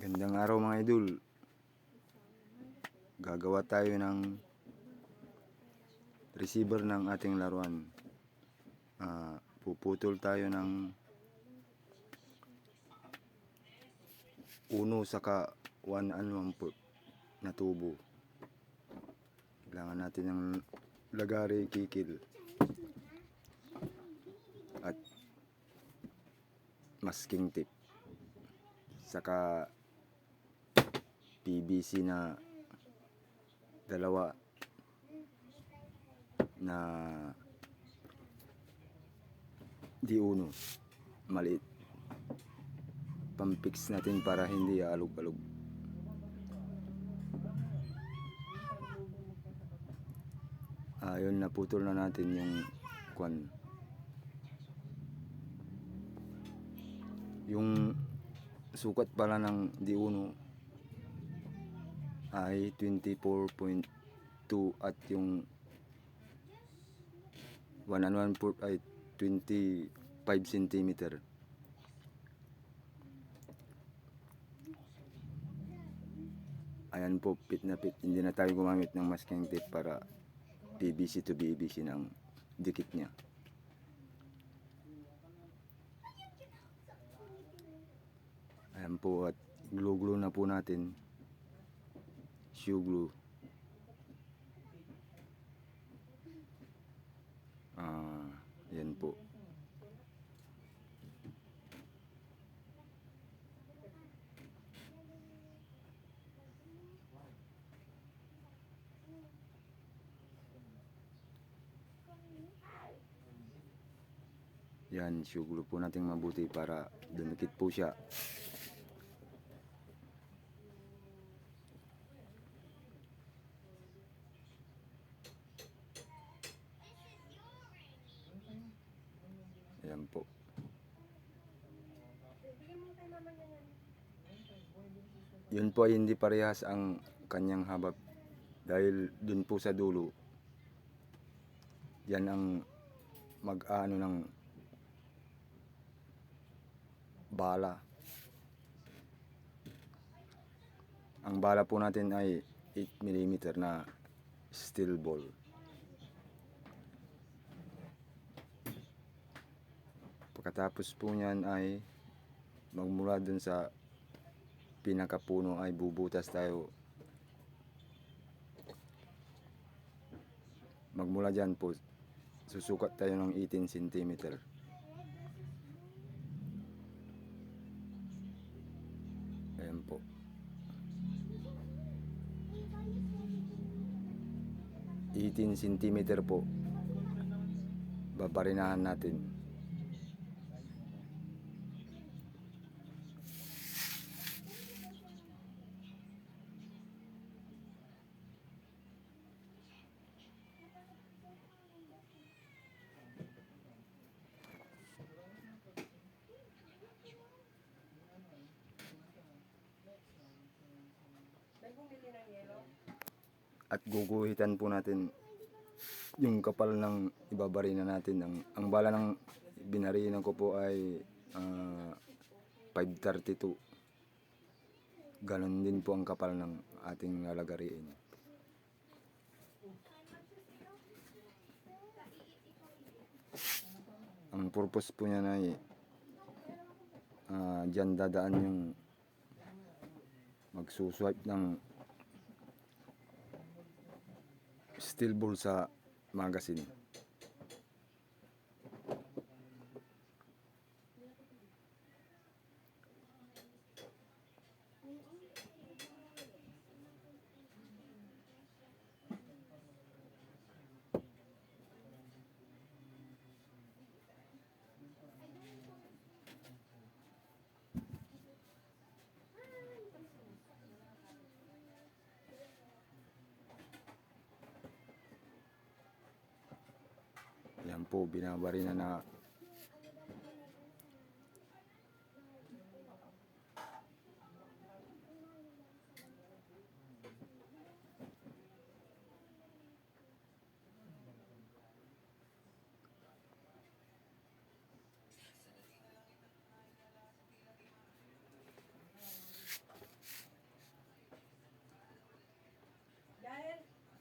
Gandang araw mga idol. Gagawa tayo ng receiver ng ating laruan. Puputol tayo ng 1 saka 1 and 1/4 na tubo. Kailangan natin ng lagari, kikil at masking tape, saka PVC na 2 na D1 maliit, pang-fix natin para hindi alog-alog. Yun, naputol na natin yung sukat pala ng D1 ay 24.2 at yung 1 and 1/4 ay 25 cm. Ayan po, fit na fit. Hindi na tayo gumamit ng masking tape para PVC to PVC ng dikit niya. Ayan po, at glue na po natin. Shoe glue. Yan po. Yan, shoe glue po natin mabuti para dumikit po siya. Ayan po. Yun po ay hindi parehas ang kanyang haba dahil dun po sa dulo, yan ang mag-ano ng bala. Ang bala po natin ay 8mm na steel ball. Pagkatapos po niyan ay magmula dun sa pinakapuno ay bubutas tayo. Magmula dyan po, susukat tayo ng 18 cm. Ayan po. $18 cm po. Babarinahan natin. At guguhitan po natin yung kapal ng ibabarina natin. Ang bala ng binarinan ko po ay 532. Ganon din po ang kapal ng ating lalagariin. Ang purpose po niya ay dyan dadaan yung magsuswipe ng steel ball sa magazine. Yan po, binabarina na.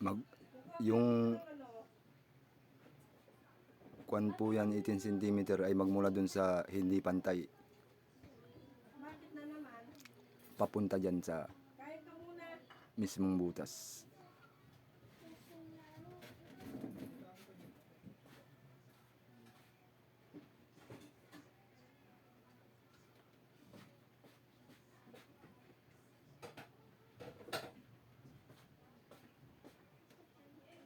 Mag, yung kwan po yan 18 cm ay magmula dun sa hindi pantay Bakit na naman? papunta dyan sa Kain ka muna. mismong butas.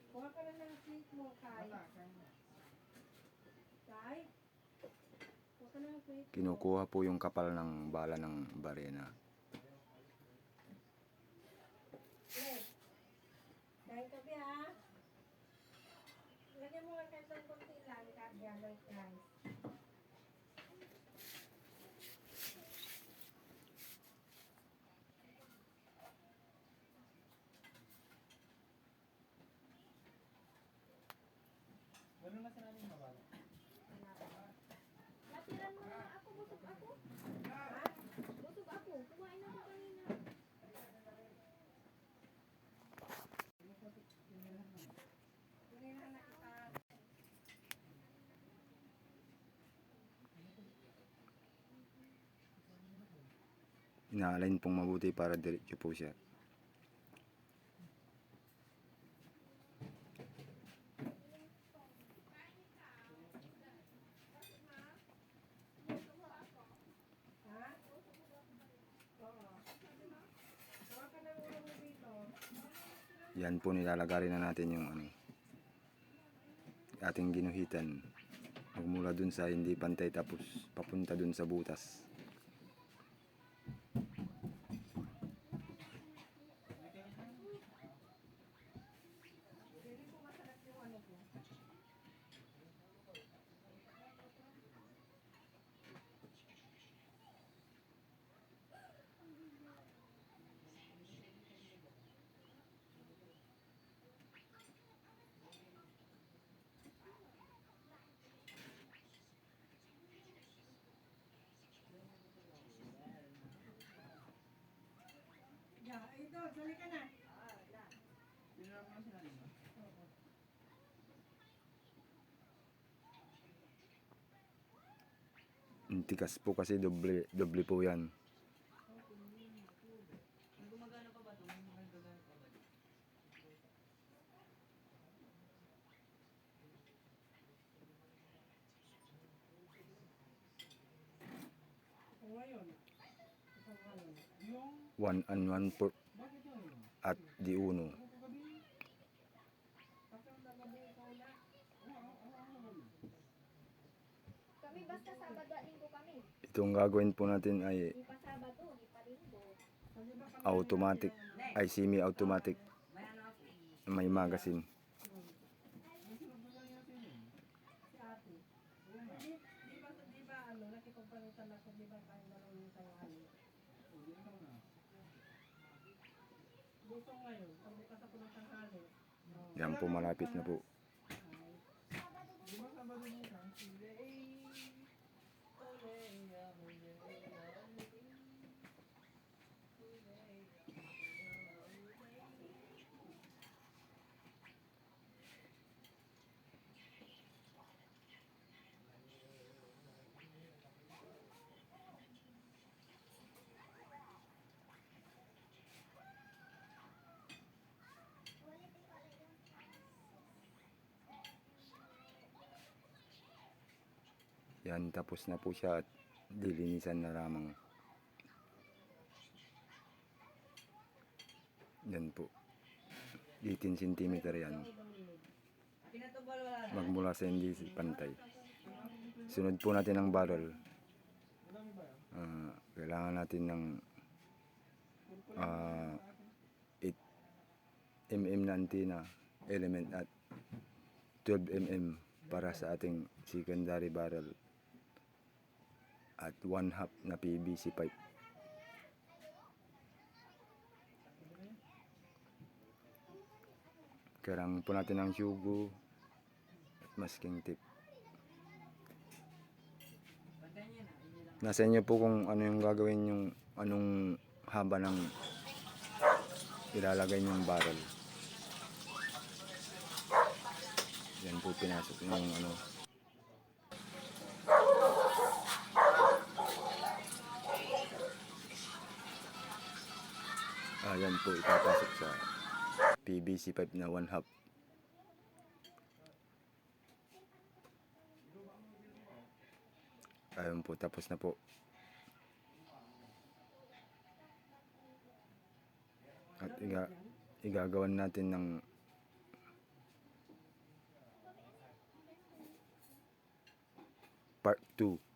Kuha ka na ng plate mo, Kai. Kai? Kuha ka na ng plate mo. Kinukuha po yung kapal ng bala ng barena. Yes. Kain ka ba, ha? Lagyan mo nga kahit ng konti lang, Kabya, guys. Ganun na sinabi mo ba? Natiran mo na ako, busog ako. Ha? Busog ako. Kumain ako kanina. Hinihan na kita. Ina-align pong mabuti para diretso po siya. Ha? Oo. Kuha ka ng ulo mo dito. Yan po nilalagarin na natin yung ating ginuhitan. Magmula dun sa hindi pantay tapos papunta dun sa butas. Pili ko masarap yung ano ko. Ya, ito, sali ka na. Pinarap mo na sinabi mo? Ang tikas po kasi doble po yan. Gumagana pa ba ito? Gumagana pa ba? Ito ngayon. Ito ngayon. Yung, 1 and 1 pork bakit yun? at di uno. Ako kagabi? Kasi ang nagabi ko na. Kami basta Sabado at Linggo kami. Itong gagawin po natin ay Di pa Sabado, di pa Linggo. Kasi ba pag automatic ay semi-automatic. May magazine. si ate. Di ba ano, nakipagpalitan ako, di ba tayo na lang yung tanghali. Dito ngayon, pagbukas ako ng tanghali. Oh. Yan po malapit na po. Di ba Sabado bukas? Hindi. Yan tapos na po siya at dilinisan na lamang. Yan po. 18 cm yan. Magmula sa hindi pantay. Sunod po natin ang barrel. Kailangan natin ng 8 mm na antenna element at 12 mm para sa ating secondary barrel at 1/2 na PVC pipe. Kailangan po natin ng syugo at masking tip. Nasa inyo po kung ano yung gagawin yung anong haba ng ilalagay yung barrel. Yan po pinasok ng ano. Yan po ipapasok sa PVC pipe na 1/2. Ayun po, tapos na po. At igagawan natin ng part 2.